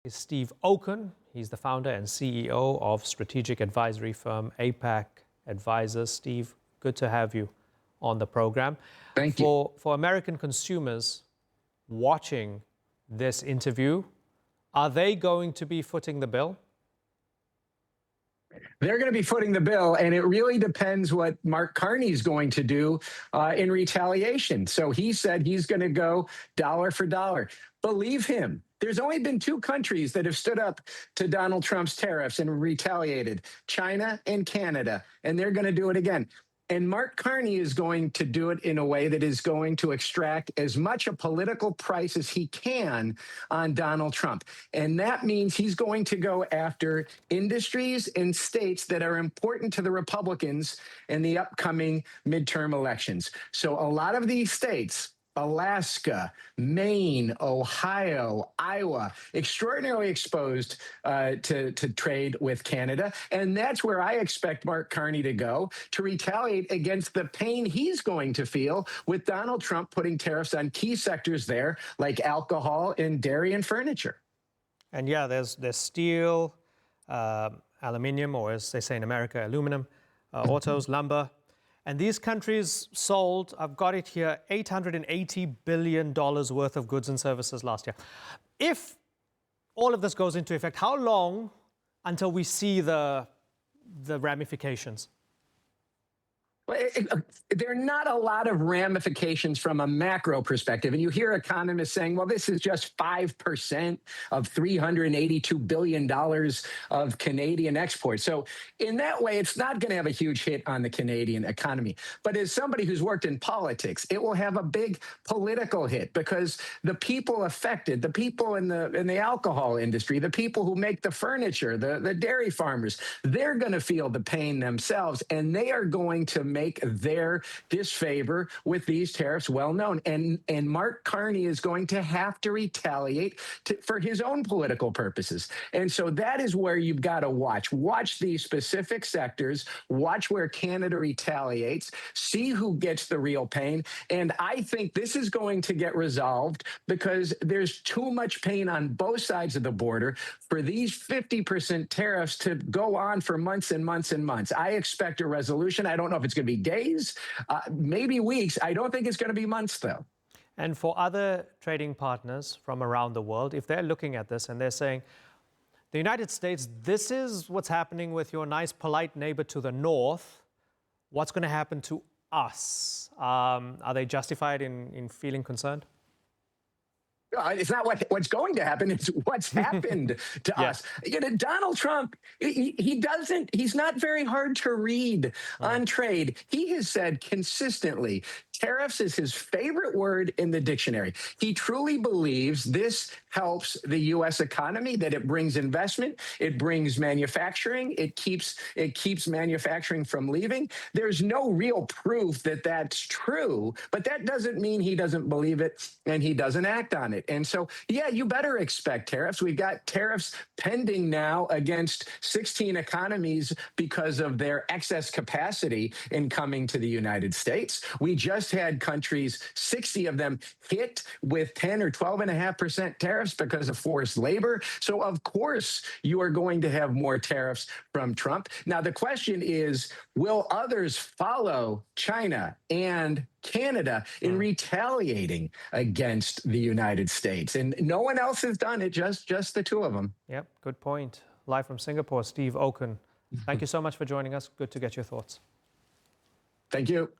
is Steve Oken. He's the founder and CEO of strategic advisory firm APAC Advisors. Steve, good to have you on the program. Thank you. For American consumers watching this interview, are they going to be footing the bill? They're going to be footing the bill, and it really depends what Mark Carney's going to do in retaliation. So he said he's going to go dollar for dollar. Believe him. There's only been two countries that have stood up to Donald Trump's tariffs and retaliated, China and Canada, and they're going to do it again. And Mark Carney is going to do it in a way that is going to extract as much a political price as he can on Donald Trump. And that means he's going to go after industries and states that are important to the Republicans in the upcoming midterm elections. So a lot of these states, Alaska, Maine, Ohio, Iowa, extraordinarily exposed to trade with Canada. And that's where I expect Mark Carney to go to retaliate against the pain he's going to feel with Donald Trump putting tariffs on key sectors there, like alcohol and dairy and furniture. And yeah, there's steel, aluminium, or as they say in America, aluminum, autos, lumber. And these countries sold, I've got it here, $880 billion worth of goods and services last year. If all of this goes into effect, how long until we see the ramifications? Well, there are not a lot of ramifications from a macro perspective. And you hear economists saying, well, this is just 5% of $382 billion of Canadian exports. So in that way, it's not going to have a huge hit on the Canadian economy. But as somebody who's worked in politics, it will have a big political hit because the people affected, the people in the alcohol industry, the people who make the furniture, the dairy farmers, they're going to feel the pain themselves, and they are going to make their disfavor with these tariffs well known. And Mark Carney is going to have to retaliate for his own political purposes. And so that is where you've got to watch these specific sectors, watch where Canada retaliates, see who gets the real pain. And I think this is going to get resolved because there's too much pain on both sides of the border for these 50% tariffs to go on for months and months and months. I expect a resolution. I don't know if it's going to be days, maybe weeks. I don't think it's going to be months, though. And for other trading partners from around the world, if they're looking at this and they're saying, the United States, this is what's happening with your nice, polite neighbor to the north, what's going to happen to us? Are they justified in feeling concerned? It's not what's going to happen. It's what's happened to us. You know, Donald Trump, he's not very hard to read on trade. He has said consistently, tariffs is his favorite word in the dictionary. He truly believes this helps the U.S. economy, that it brings investment, it brings manufacturing, it keeps manufacturing from leaving. There's no real proof that that's true, but that doesn't mean he doesn't believe it and he doesn't act on it. And so, yeah, you better expect tariffs. We've got tariffs pending now against 16 economies because of their excess capacity in coming to the United States. We just had countries, 60 of them, hit with 10 or 12.5% tariffs because of forced labor. So, of course, you are going to have more tariffs from Trump. Now, the question is, will others follow China and Canada in retaliating against the United States? And no one else has done it, just the two of them. Yep, good point. Live from Singapore, Steve Oken. Thank you so much for joining us. Good to get your thoughts. Thank you.